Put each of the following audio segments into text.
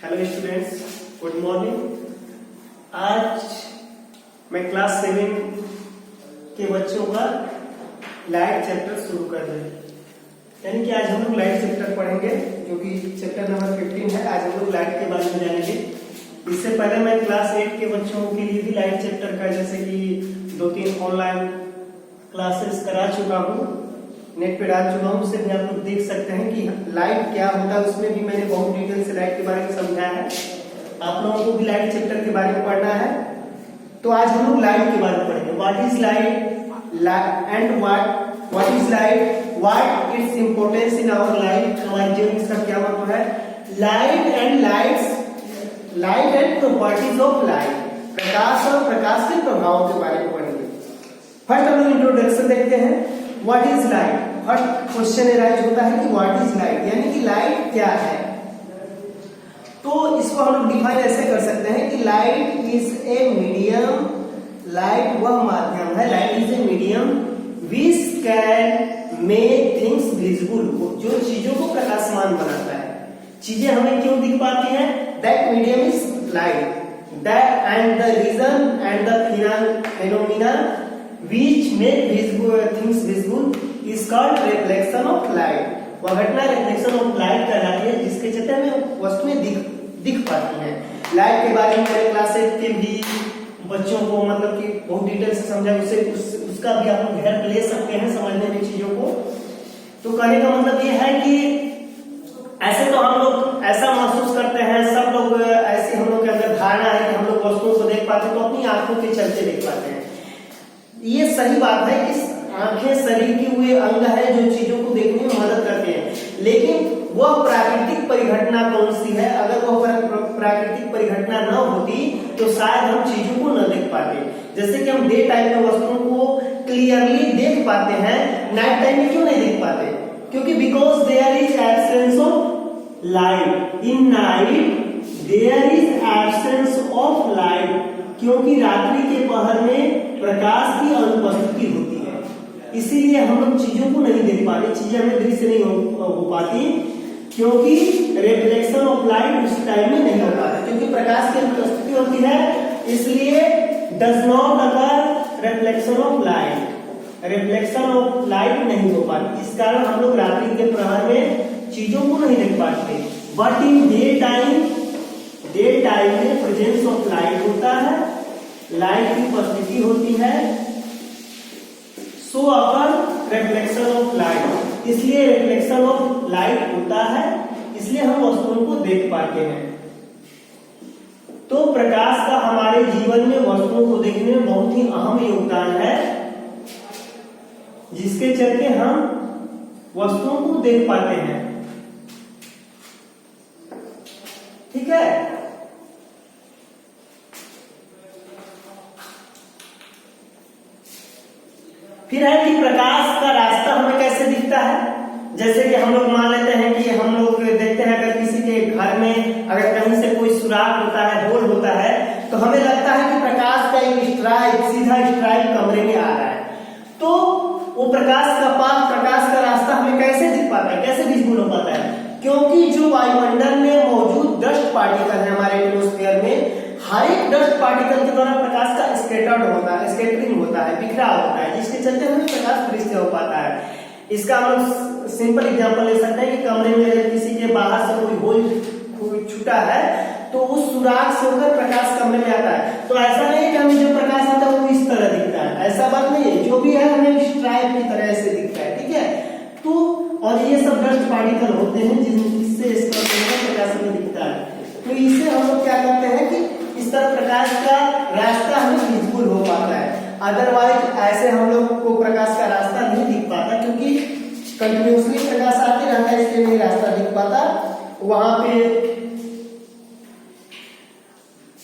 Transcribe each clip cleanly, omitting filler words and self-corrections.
Hello students, good morning. आज मैं class 7 के बच्चों का लाइट चैप्टर शुरू कर रहे हैं। यानी कि आज हम लोग लाइट चैप्टर पढ़ेंगे, जो कि चैप्टर नंबर 15 है। आज हम लोग लाइट के बारे में जानेंगे। इससे पहले मैं क्लास 8 के बच्चों के लिए भी लाइट चैप्टर का जैसे कि 2-3 ऑनलाइन क्लासेस करा चुका हूँ, नेट पे डाल चुका हूँ। उससे भी आप लोग देख सकते हैं कि लाइट क्या होता है। उसमें भी मैंने बहुत डिटेल से लाइट के बारे में समझाया है। आप लोगों को भी लाइट चैप्टर के बारे में पढ़ना है, तो आज हम लोग लाइट के बारे में पढ़ेंगे। What is light and what is light, what its importance in our life, हमारे जीवन में इसका क्या मतलब है। Light and properties of light, प्रकाश और प्रकाश के प्रभावों के बारे में पढ़ेंगे। फर्स्ट हम लोग इंट्रोडक्शन देखते हैं। What is light. First question arise होता है कि व्हाट इज लाइट, यानी कि लाइट क्या है। तो इसको हम लोग डिफाइन ऐसे कर सकते हैं कि light is a medium, light वह माध्यम है, light is a medium which can make things visible, जो चीजों को प्रकाशमान बनाता है। चीजें हमें क्यों दिख पाती हैं, that medium is light, that and the reason and the phenomena which make things visible is called reflection of light। वह घटना रिफ्लेक्शन ऑफ लाइट कहलाती है, जिसके चलते हमें वस्तुएं दिख पाती हैं। लाइट के बारे में मेरे क्लास 8 के भी बच्चों को मतलब कि बहुत डिटेल से समझा, उसका भी आप लोग हेल्प ले सकते हैं समझने में चीजों को। तो कहने का मतलब ये है कि ऐसे तो हम लोग ऐसा महसूस करते हैं, सब लोग ऐसी हम लोग के अंदर धारणा है कि हम लोग वस्तुओं को देख पाते हैं तो अपनी आंखों के चलते देख पाते हैं। ये सही बात है कि आंखें शरीर के हुए अंग है जो चीजों को देखने में मदद करते हैं, लेकिन वह प्राकृतिक परिघटना कौन सी है। अगर वह प्राकृतिक परिघटना न होती तो शायद हम चीजों को न देख पाते। जैसे कि हम डे टाइम में वस्तुओं को क्लियरली देख पाते हैं, नाइट टाइम में क्यों नहीं देख पाते, क्योंकि because there is absence of light. In night there is absence of light, क्योंकि रात्रि के पहर में प्रकाश की अनुपस्थिति होती है, इसीलिए हम लोग चीजों को नहीं देख पाते, चीजें हमें दृश्य नहीं हो पाती, क्योंकि रिफ्लेक्शन ऑफ लाइट उस टाइम में नहीं हो पाता, क्योंकि प्रकाश की अनुपस्थिति होती है। इसलिए डज नॉट अगर रिफ्लेक्शन ऑफ लाइट नहीं हो पाती। इस कारण हम लोग रात्रि के प्रहर में चीजों को नहीं देख पाते। बट इन डे टाइम में प्रेजेंस ऑफ लाइट होता है, लाइट की उपस्थिति होती है, सो अपर रिफ्लेक्शन ऑफ लाइट, इसलिए रिफ्लेक्शन ऑफ लाइट होता है, इसलिए हम वस्तुओं को देख पाते हैं। तो प्रकाश का हमारे जीवन में वस्तुओं को देखने में बहुत ही अहम योगदान है, जिसके चलते हम वस्तुओं को देख पाते हैं। ठीक है। फिर है कि प्रकाश का रास्ता हमें कैसे दिखता है। जैसे कि हम लोग मान लेते हैं कि हम लोग देखते हैं अगर किसी के घर में अगर कहीं से कोई सुराख होता है, होल होता है, तो हमें लगता है कि प्रकाश का एक सीधा स्ट्राइक कमरे में आ रहा है। तो वो प्रकाश का रास्ता हमें कैसे दिख पाता है, कैसे विजिबल हो पाता है, क्योंकि जो वायुमंडल में मौजूद डस्ट पार्टिकल है हमारे एटमॉस्फेयर में, हर एक डस्ट पार्टिकल के द्वारा प्रकाश का स्कैटरिंग होता है, बिखरा होता है, जिसके चलते हमें प्रकाश दृश्य हो पाता है। इसका हम सिंपल एग्जांपल ले सकते हैं कि कमरे में अगर किसी के बाहर से कोई होल छूटा है तो उस सुराख से होकर प्रकाश कमरे में आता है। तो ऐसा नहीं है कि हमें जो प्रकाश आता है वो इस तरह दिखता है, ऐसा बात नहीं है। जो भी है हमें स्ट्राइप की तरह से दिखता है। ठीक है। तो और ये सब डस्ट पार्टिकल होते हैं जिससे प्रकाश में दिखता है। तो इससे हम लोग क्या करते हैं कि इस तरह प्रकाश का रास्ता हमें विजिबल हो पाता है। अदरवाइज ऐसे हम लोग को प्रकाश का रास्ता नहीं दिख पाता, क्योंकि कंटिन्यूसली प्रकाश आते रहता है, इसलिए नहीं रास्ता दिख पाता वहां पे।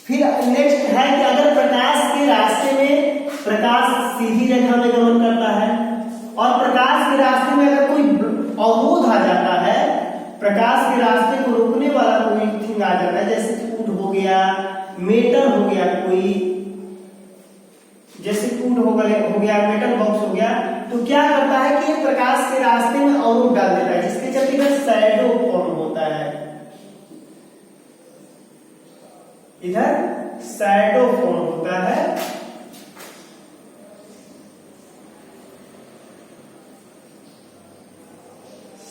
फिर नेक्स्ट है कि अगर प्रकाश के रास्ते में प्रकाश सीधी रेखा में गमन करता है और प्रकाश के रास्ते में अगर कोई अवरोध आ जाता है, प्रकाश के रास्ते को रोकने वाला कोई थिंग आ जाता है, जैसे वुड हो गया, मेटल हो गया, कोई जैसे वुड हो गया, मेटल बॉक्स हो गया, तो क्या करता है कि प्रकाश के रास्ते में अवरोध डाल देता है, जिसके चलते शैडो फॉर्म होता है। इधर शैडो फॉर्म होता है।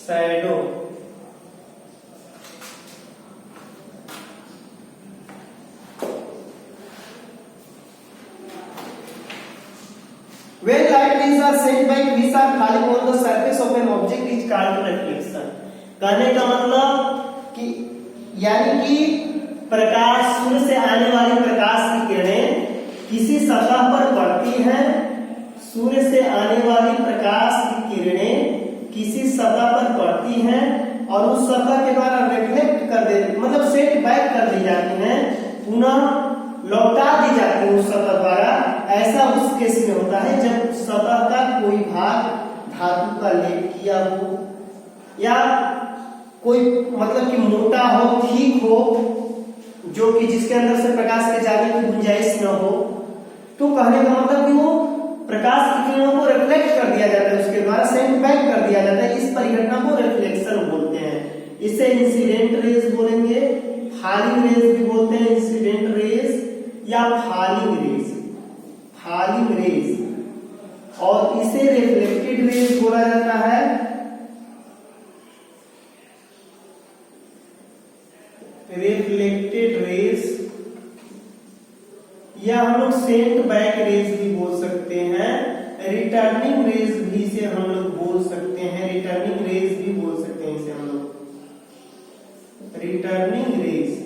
Shadow when light rays are sent by which are falling on the surface of an object is called reflection। कहने का मतलब कि यानी कि प्रकाश, सूर्य से आने वाली प्रकाश की किरणें किसी सतह पर पड़ती हैं। सूर्य से आने वाली प्रकाश की किरणें किसी सतह पर पड़ती हैं और उस सतह के द्वारा रिफ्लेक्ट कर दे, मतलब सेट बैक कर दी जाती हैं, पुनः लौटा दी जाती है उस सतह द्वारा। ऐसा उस केस में होता है जब सतह का कोई भाग धातु का लेप किया हो या कोई मतलब कि मोटा हो, ठीक हो, जो कि जिसके अंदर से प्रकाश के जाने की गुंजाइश न हो, तो कहने का मतलब कि वो प्रकाश की किरणों को रिफ्लेक्ट कर दिया जाता है, उसके द्वारा सेंड बैक कर दिया जाता है। इस परिघटना को रिफ्लेक्शन बोलते हैं। इसे इंसिडेंट रेज बोलेंगे, फॉलिंग रेज भी बोलते हैं, इंसिडेंट रेज या फॉलिंग रेज, फॉलिंग रेज, और इसे रिफ्लेक्टेड रेज बोला जाता है। रिफ्लेक्टेड रेज या हम लोग सेंट बैक रेज भी बोल सकते हैं, रिटर्निंग रेज भी से हम लोग बोल सकते हैं, रिटर्निंग रेज भी बोल सकते हैं इसे हम लोग, रिटर्निंग रेज।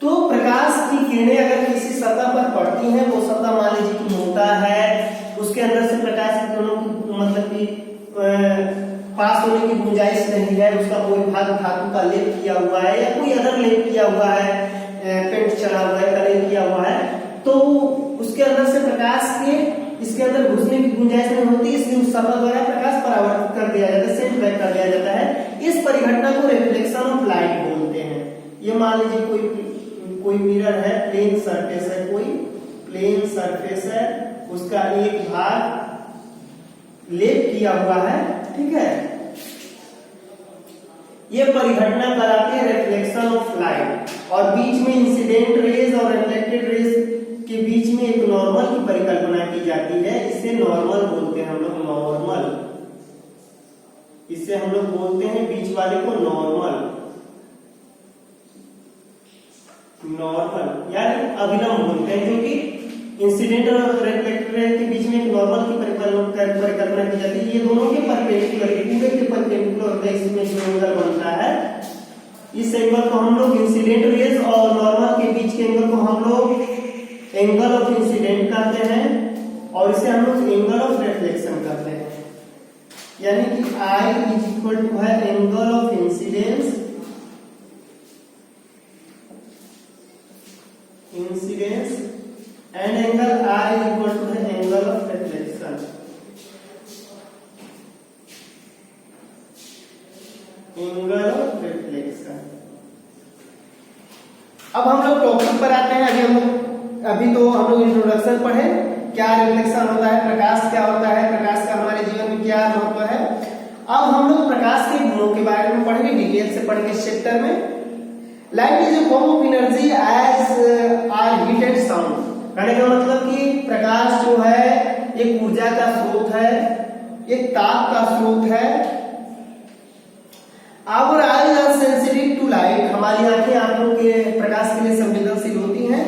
तो प्रकाश की किरणें अगर किसी सतह पर पड़ती हैं, वो सतह मान लीजिए कि मोटा है, उसके अंदर से प्रकाश की किरणों की मतलब कि पास होने की गुंजाइश नहीं है, उसका कोई भाग धातु का लेप किया हुआ है या कोई अदर लेप किया हुआ है, पेंट चढ़ा हुआ है, कलर किया हुआ है, तो उसके अंदर से प्रकाश के इसके अंदर घुसने की गुंजाइश नहीं होती, इसलिए उस सतह द्वारा प्रकाश परावर्तित कर दिया जाता है, सेंड बैक कर दिया जाता है। इस परिघटना को रिफ्लेक्शन ऑफ लाइट बोलते हैं। ये मान लीजिए कोई मिरर है, प्लेन सरफेस है, कोई प्लेन सरफेस है, उसका एक भाग लेप किया हुआ है, ठीक है। ये परिघटना कराती है रिफ्लेक्शन ऑफ लाइट, और बीच में इंसिडेंट रेज और रिफ्लेक्टेड रेज के बीच में एक नॉर्मल की परिकल्पना की जाती है। इसे नॉर्मल बोलते हैं हम लोग, नॉर्मल, इसे हम लोग बोलते हैं बीच वाले को नॉर्मल, नॉर्मल यानी अभिलंब बोलते हैं, क्योंकि इंसिडेंट और रिफ्लेक्टेड के बीच में एक नॉर्मल की परिकल्पना की जाती है। ये दोनों के परपेंडिकुलर, पूरे के परपेंडिकुलर होता है, इसमें जो एंगल बनता है, इस एंगल को हम लोग इंसिडेंट रेज और नॉर्मल के बीच के एंगल को हम लोग एंगल ऑफ इंसिडेंट कहते हैं, और इसे हम लोग एंगल ऑफ रिफ्लेक्शन कहते हैं। यानी कि I इज इक्वल टू है angle of incidence, and angle I is equal to है angle of reflection, angle of reflection. अब हम लोग टॉपिक पर आते हैं। अभी तो हम लोग इंट्रोडक्शन पढ़े, क्या रिफ्लेक्शन होता है, प्रकाश क्या होता है, प्रकाश का हमारे जीवन में क्या महत्व है। अब हम लोग प्रकाश के गुणों के बारे में पढ़ेंगे, डिटेल से पढ़ेंगे इस चैप्टर में। Light is a form of energy as are heat and sound. कहने का मतलब कि प्रकाश जो है एक ऊर्जा का स्रोत है, एक ताप का स्रोत है। Our eyes are sensitive to light, हमारी आंखें आंखों के प्रकाश के लिए संवेदनशील होती हैं,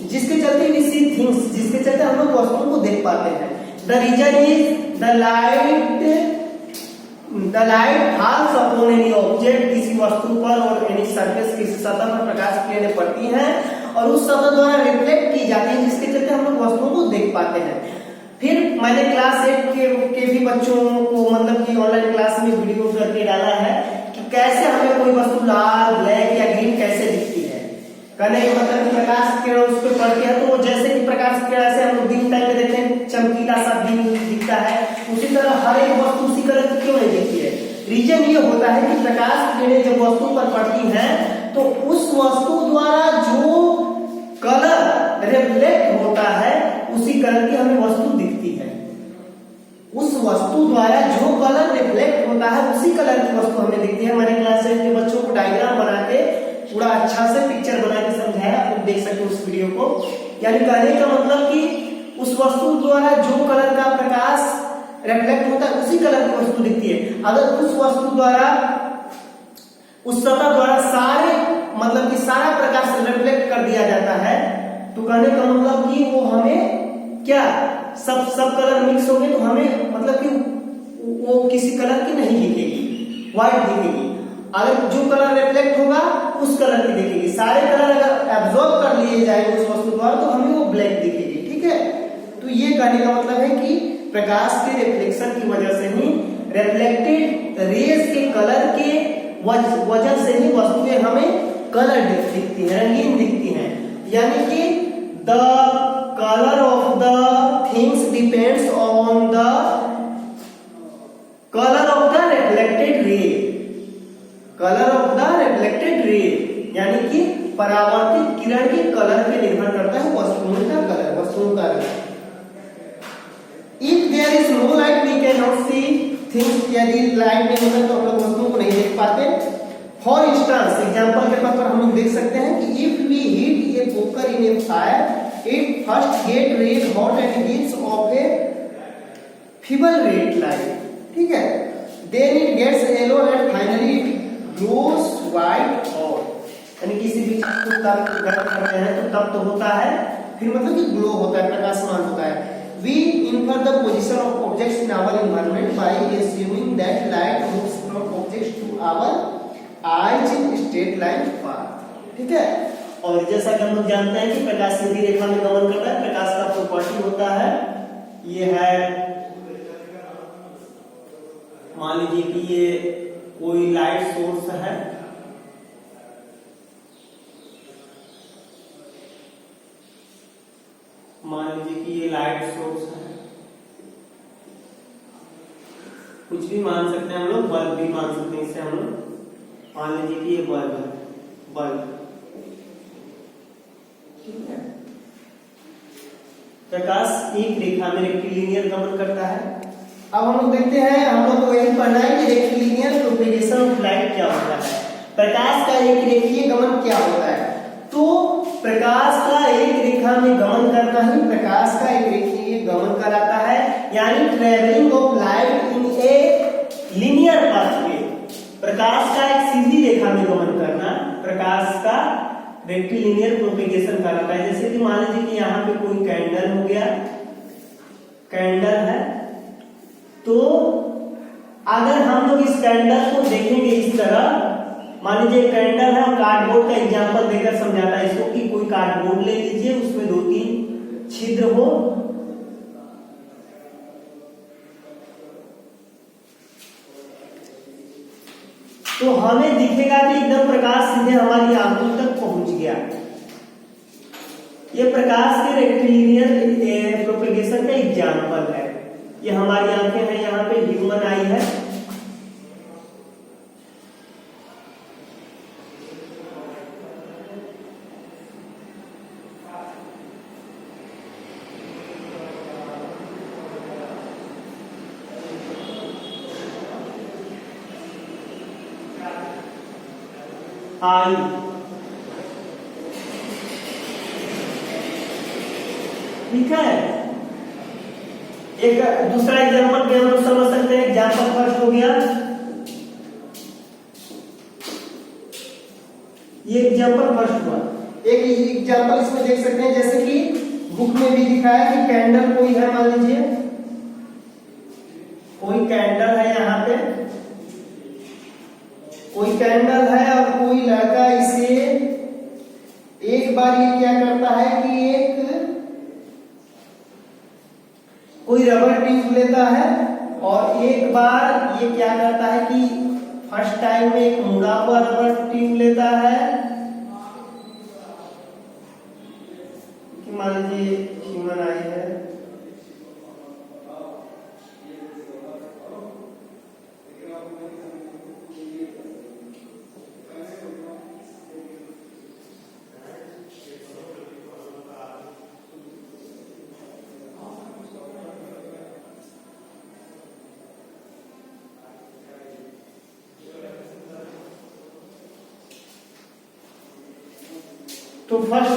जिसके चलते वी सी थिंग्स, जिसके चलते हम लोग वस्तुओं को देख पाते हैं। The reason is the light falls upon any object, किसी वस्तु पर और एनी सरफेस, किसी सतह पर प्रकाश की किरणें पड़ती हैं और उस सतह द्वारा रिफ्लेक्ट की जाती है, जिसके चलते हम लोग वस्तुओं को देख पाते हैं। फिर मैंने क्लास 8 के भी बच्चों को मतलब कि ऑनलाइन क्लास में वीडियो करके डाला है कि कैसे हमें कोई वस्तु लाल, ब्लैक या ग्रीन कैसे दिखती है। कहने का मतलब कि प्रकाश की किरण उस पर पड़ती है, तो जैसे कि प्रकाश की किरण से हम लोग दिन टाइम में देखते हैं चमकीला सा दिन दिखता है, उसी तरह हर एक वस्तु उसी कलर की क्यों नहीं दिखती है। रीजन ये होता है कि प्रकाश की किरणें जब वस्तु पर पड़ती हैं तो उस वस्तु द्वारा जो कलर रिफ्लेक्ट होता है उसी कलर की हमें वस्तु दिखती है। उस वस्तु द्वारा जो कलर रिफ्लेक्ट होता है उसी कलर की वस्तु हमें दिखती है। मैंने क्लास 8 के बच्चों को डायग्राम बना के पूरा अच्छा से पिक्चर बना के समझाया, आप देख सकते हो उस वीडियो को। यानी कहने का मतलब कि उस वस्तु द्वारा जो कलर का प्रकाश रिफ्लेक्ट होता है उसी कलर की वस्तु दिखती है। अगर उस वस्तु द्वारा, उस सतह द्वारा सारे मतलब कि सारा प्रकाश रिफ्लेक्ट कर दिया जाता है, तो कहने का मतलब कि वो हमें क्या सब कलर मिक्स होंगे तो हमें मतलब कि वो किसी कलर की नहीं दिखेगी, व्हाइट दिखेगी। अगर जो कलर रिफ्लेक्ट होगा उस कलर की दिखेगी। सारे कलर अगर एब्जॉर्ब कर लिए जाएंगे उस वस्तु द्वारा तो हमें वो ब्लैक दिखेगी। ठीक है, तो ये कहने का मतलब है कि प्रकाश के रिफ्लेक्शन की वजह से ही, रिफ्लेक्टेड रेज के कलर के वजह से ही वस्तुएं हमें कलर दिखती हैं, रंगीन दिखती हैं। यानी कि the colour of the things depends on the colour of the reflected ray. Colour of the reflected ray यानी कि परावर्तित किरण के कलर पे निर्भर करता है वस्तुओं का कलर, वस्तुओं का रंग। If there is no light, we cannot see things. यदि लाइट नहीं होता तो हम लोग वस्तुओं को नहीं देख पाते। For instance, एग्जाम्पल के तौर पर हम लोग देख सकते हैं कि if we heat a poker in a fire, it first get red hot and gives off a feeble red light. ठीक है, then it gets yellow and finally it glows white hot. यानी किसी भी चीज को तब गर्म करते हैं तो तब तो होता है, फिर मतलब कि ग्लो होता है, प्रकाशमान होता है। We infer the position of objects in our environment by assuming that light moves from objects to our eyes in straight line path. ठीक है, और जैसा कि हम लोग जानते हैं कि प्रकाश सीधी रेखा में गमन करता है। प्रकाश का प्रॉपर्टी होता है, ये है, मान लीजिए कि ये कोई लाइट सोर्स है, मान लीजिए कि ये लाइट सोर्स है, कुछ भी मान सकते हैं हम लोग, बल्ब भी मान सकते हैं इसे हम लोग। मान लीजिए कि ये बल्ब है, बल्ब, ठीक है। प्रकाश एक रेखा में रेक्टिलिनियर गमन करता है। अब हम लोग देखते हैं, हम लोग को यही पढ़ना है कि रेक्टिलिनियर प्रोपेगेशन ऑफ लाइट क्या होता है, प्रकाश का एक रेखीय गमन क्या होता है। तो प्रकाश का एक रेखा में गमन करना ही प्रकाश का एक रेखीय गमन कराता है। यानी travelling of light in a linear pathway, प्रकाश का एक सीधी रेखा में गमन करना प्रकाश का रेक्टिलिनियर प्रोपेगेशन कराता है। जैसे कि मान लीजिए कि यहाँ पे कोई कैंडल हो गया, कैंडल है, तो अगर हम लोग इस कैंडल को देखेंगे इस तरह, मान लीजिए कैंडल है और कार्डबोर्ड का एग्जांपल देकर समझाता है इसको कि कोई कार्डबोर्ड ले लीजिए, उसमें 2-3 छिद्र हो, तो हमें दिखेगा कि एकदम प्रकाश सीधे हमारी आंखों तक पहुंच गया। ये प्रकाश के रेक्टिलिनियर प्रोपेगेशन का एग्जांपल है। ये हमारी आंखें हैं, यहाँ पे ह्यूमन आई है, आई, ठीक है। एक दूसरा एग्जांपल भी हम लोग समझ सकते हैं। एग्जांपल फर्स्ट हो गया, ये एग्जांपल फर्स्ट हुआ। एक एग्जांपल इसमें देख सकते हैं, जैसे कि बुक में भी दिखाया कि कैंडल कोई है, मान लीजिए कोई कैंडल है, यहाँ पे कोई कैंडल है और कोई लड़का इसे एक बार ये क्या करता है कि एक कोई रबर ट्यूब लेता है और एक बार ये क्या करता है कि फर्स्ट टाइम में एक मुड़ा हुआ रबर ट्यूब लेता है, कि मान लीजिए ह्यूमन आई है, तो फर्स्ट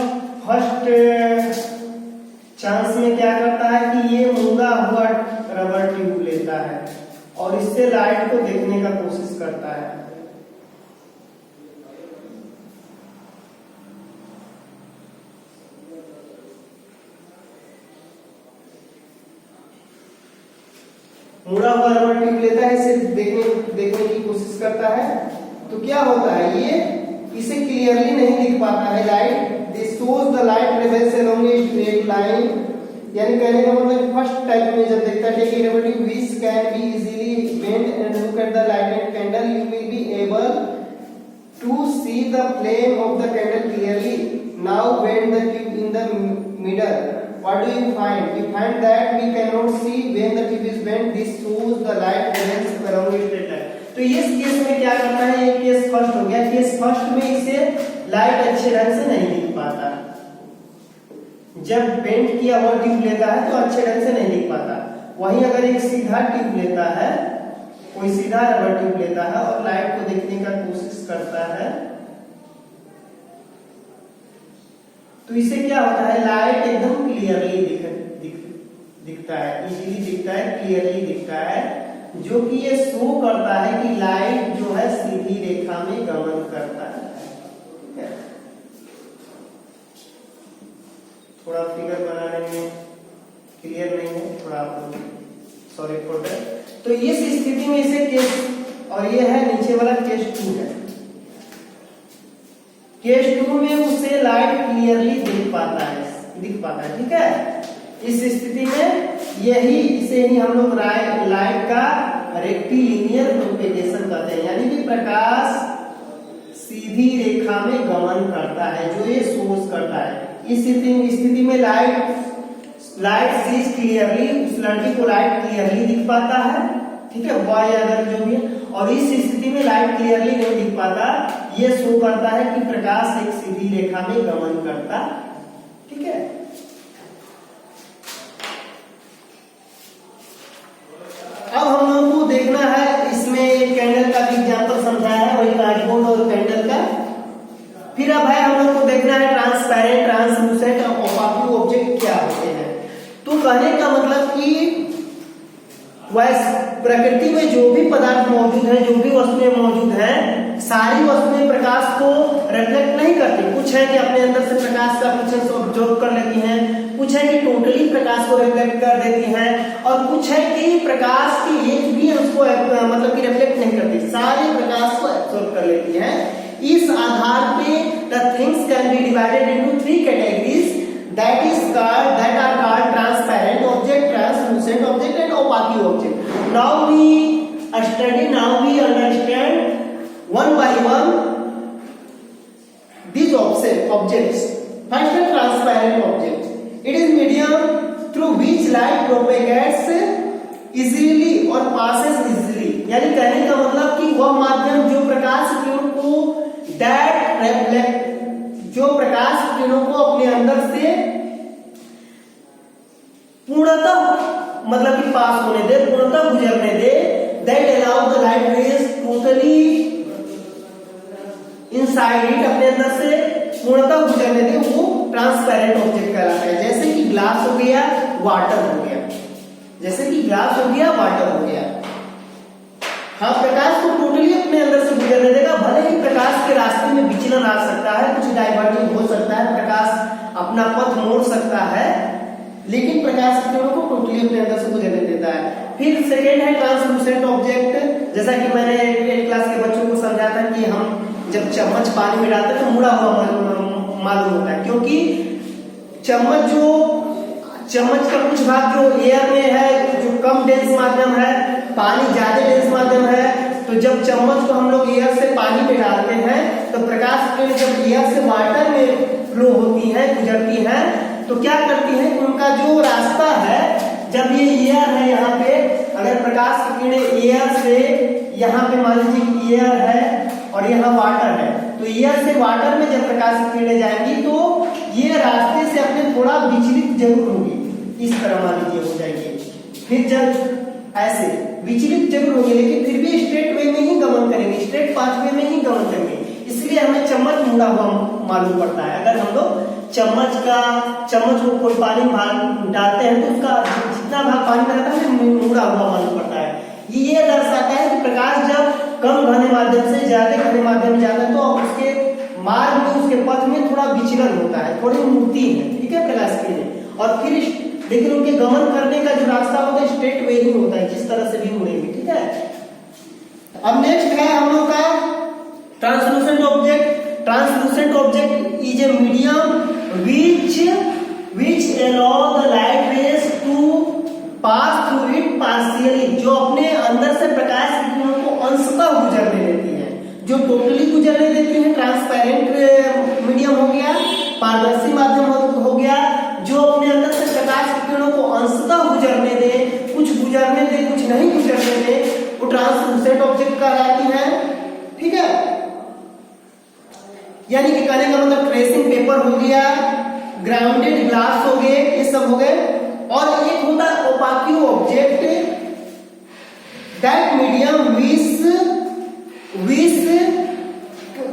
चांस में क्या करता है कि ये मुड़ा हुआ रबर ट्यूब लेता है और इससे लाइट को देखने का कोशिश करता है। मुड़ा हुआ रबर ट्यूब लेता है, इसे देखने की कोशिश करता है। तो क्या होता है, ये इसे क्लियरली नहीं दिख पाता है light. This shows the light travels along a straight line, यानी कहने का मतलब फर्स्ट टाइप में जब देखता है कि rubber tube which can be easily bend and look at the lighted candle, you will be able to see the flame of the candle clearly. Now bend the tube in the middle. What do you find? We find that we cannot see when the tube is bent. This shows the light travels along a straight line. तो इस case में क्या करना है, ये case first हो गया। Case first में इसे लाइट अच्छे ढंग से नहीं दिख पाता। जब बेंड किया हुआ ट्यूब लेता है तो अच्छे ढंग से नहीं दिख पाता। वहीं अगर एक सीधा ट्यूब लेता है, कोई सीधा रबर ट्यूब लेता है और लाइट को देखने का कोशिश करता है, तो इसे क्या होता है, लाइट एकदम क्लियरली दिखता है, इजीली दिखता है, क्लियरली दिखता है, जो कि ये शो करता है कि लाइट जो है सीधी रेखा में गमन करता है। थोड़ा फिगर बनाने में क्लियर नहीं है, थोड़ा सॉरी फॉर दैट। तो इस स्थिति में इसे केस, और ये है नीचे वाला केस 2 है। केस 2 में उसे लाइट क्लियरली दिख पाता है, ठीक है। इस स्थिति में इसे ही हम लोग लाइट का रेक्टिलिनियर प्रोपेगेशन कहते हैं, यानी कि प्रकाश सीधी रेखा में गमन करता है, जो ये सोर्स करता है। इस स्थिति में लाइट सीज क्लियरली, उस लड़की को लाइट क्लियरली दिख पाता है, ठीक है, बॉय या गर्ल जो भी है। और इस स्थिति में लाइट क्लियरली नहीं दिख पाता, ये शो करता है कि प्रकाश एक सीधी रेखा में गमन करता, ठीक है। अब हम लोगों को देखना है, इसमें एक कैंडल का भी एग्जांपल समझाया है, वही कार्डबोर्ड और कैंडल का। फिर अब है हम लोग को देखना है ट्रांसपेरेंट, ट्रांसलूसेंट और ओपाक ऑब्जेक्ट क्या होते हैं। तो कहने का मतलब कि प्रकृति में जो भी पदार्थ मौजूद है, जो भी वस्तुएं मौजूद हैं, सारी वस्तुएं प्रकाश को रिफ्लेक्ट नहीं करती। कुछ है कि अपने अंदर से प्रकाश का कुछ ऑब्जर्व कर लेती हैं, कुछ है कि टोटली प्रकाश को रिफ्लेक्ट कर देती हैं, और कुछ है कि प्रकाश की एक भी उसको मतलब कि रिफ्लेक्ट नहीं करती, सारे प्रकाश को एब्सॉर्ब कर लेती हैं। इस आधार पे the things can be divided into 3 categories that are called transparent object, translucent object and opaque object. Now we understand one by one these objects. First, a transparent object. It is medium through which light propagates easily or passes easily. यानी कहने का मतलब कि वह माध्यम जो प्रकाश किरणों को जो प्रकाश किरणों को अपने अंदर से पूर्णतः मतलब कि पास होने दे, पूर्णतः गुजरने दे, that allow the light rays totally inside it, अपने अंदर से पूर्णतः गुजरने दे, वो ट्रांसपेरेंट ऑब्जेक्ट कहलाता है। जैसे कि ग्लास हो गया, वाटर हो गया, जैसे कि ग्लास हो गया, वाटर हो गया। हाँ, प्रकाश को टोटली अपने अंदर से गुजरने देगा, भले ही प्रकाश के रास्ते में विचलन आ सकता है, कुछ डाइवर्टिंग हो सकता है, प्रकाश अपना पथ मोड़ सकता है, लेकिन प्रकाश किरणों को टोटली अपने अंदर से गुजरने देता है। फिर सेकेंड है ट्रांसलूसेंट ऑब्जेक्ट। जैसा कि मैंने 8th क्लास के बच्चों को समझाया था कि हम जब चम्मच पानी में डालते हैं तो मुड़ा हुआ मालूम होता है, क्योंकि चम्मच का कुछ भाग जो एयर में है, जो कम डेंस माध्यम है, पानी ज्यादा डेंस माध्यम है, तो जब चम्मच को हम लोग एयर से पानी में डालते हैं तो प्रकाश किरण जब एयर से वाटर में फ्लो होती है, गुजरती है, तो क्या करती है, उनका जो रास्ता है, जब ये एयर है यहाँ पे, अगर प्रकाश की किरणें एयर से यहाँ पे मान लीजिए एयर है और यहाँ वाटर है, तो एयर से वाटर में जब प्रकाश की किरणें जाएंगी तो ये रास्ते से अपने थोड़ा विचलित जरूर होगी, इस तरह मान लीजिए हो जाएगी। फिर जब ऐसे विचलित जरूर होंगे, लेकिन फिर भी स्ट्रेट वे में ही गमन करेंगे, स्ट्रेट पाथवे में ही गमन करेंगे। इसलिए हमें चम्मच मुड़ा हुआ मालूम पड़ता है। अगर हम लोग चम्मच को कोई पानी में डालते हैं तो उसका जितना भाग पानी में रहता है मुड़ा हुआ मालूम पड़ता है। ये दर्शाता है कि प्रकाश जब कम घने माध्यम से ज्यादा घने माध्यम में जाता है तो उसके मार्ग में, उसके पथ में थोड़ा विचलन होता है, थोड़ी मुड़ती है, ठीक है, प्रकाश की किरणें। और फिर लेकिन उनके गमन करने का जो रास्ता होता है स्ट्रेट वे ही होता है, जिस तरह से भी मुड़ेंगे, ठीक है। अब नेक्स्ट है हम लोग का translucent object. Translucent object is a medium which allow the light rays to pass through it partially, जो अपने अंदर से प्रकाश की किरणों को अंशतः गुजरने देती है, जो टोटली गुजरने देती है। ट्रांसपेरेंट मीडियम हो गया, पारदर्शी माध्यम हो गया, जो अपने अंदर से प्रकाश की किरणों को अंशतः गुजरने दे, कुछ गुजरने दे कुछ नहीं गुजरने दे, वो ट्रांसलूसेंट ऑब्जेक्ट कहलाती है, ठीक है। यानी कि कहने का मतलब ट्रेसिंग पेपर हो गया, ग्राउंडेड ग्लास हो गए, ये सब हो गए। और एक होता है opaque object, that medium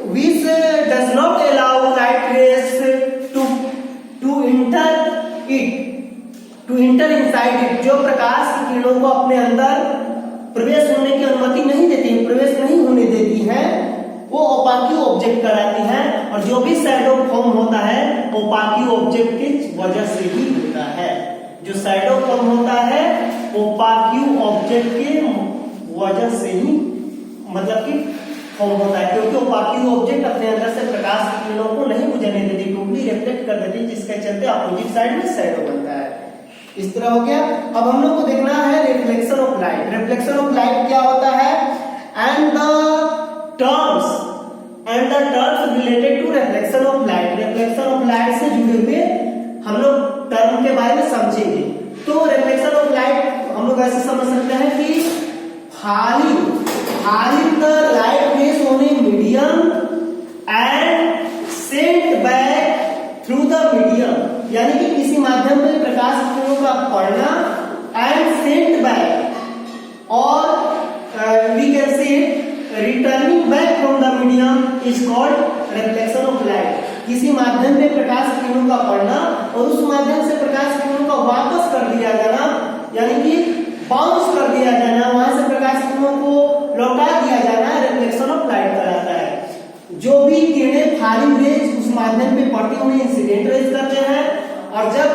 which does not allow light rays to enter inside it, जो प्रकाश की किरणों को अपने अंदर प्रवेश होने की अनुमति नहीं देती है, प्रवेश नहीं होने देती है, वो ओपाक्यू ऑब्जेक्ट कहलाती है। और जो भी शैडो फॉर्म होता है ओपाक्यू ऑब्जेक्ट की वजह से ही होता है। जो शैडो फॉर्म होता है ओपाक्यू ऑब्जेक्ट की वजह से ही मतलब कि फॉर्म होता है, क्योंकि ओपाक्यू ऑब्जेक्ट अपने अंदर से प्रकाश की किरणों को नहीं गुजरने देती, टोटली रिफ्लेक्ट कर देती, जिसके चलते अपोजिट साइड में शैडो बनता है। इस तरह हो गया। अब हम लोग को देखना है reflection of light. Reflection of light क्या होता है, and the terms related to reflection of light. Reflection of light से जुड़े हुए हम लोग टर्म के बारे में समझेंगे। तो रिफ्लेक्शन ऑफ लाइट हम लोग ऐसे समझ सकते हैं कि falling the light rays on a medium and sent back through the medium, यानी कि किसी माध्यम में प्रकाश की किरणों का पड़ना and sent back और we can say returning back from the medium is called reflection of light। किसी माध्यम में प्रकाश की किरणों का पड़ना और उस माध्यम से प्रकाश की किरणों का वापस कर दिया जाना, यानी कि बाउंस कर दिया जाना, वहां से प्रकाश की किरणों को लौटा दिया जाना, रिफ्लेक्शन ऑफ लाइट कहलाता है। जो भी किरणें फॉलिंग रेज उस माध्यम पे पड़ती उन्हें इंसिडेंट रेज कहते हैं, और जब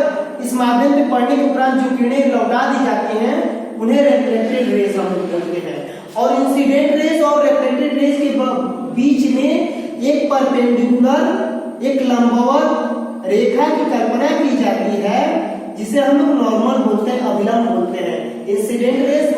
इस माध्यम पे पड़ने के उपरांत जो किरणें लौटा दी जाती हैं उन्हें रिफ्लेक्टेड रेज हम लोग बोलते हैं। और इंसिडेंट रेज और रिफ्लेक्टेड रेज के बीच में एक परपेंडिकुलर, एक लंबवत रेखा की कल्पना की जाती है, जिसे हम लोग नॉर्मल बोलते हैं, अभिलंब बोलते हैं। Incident raise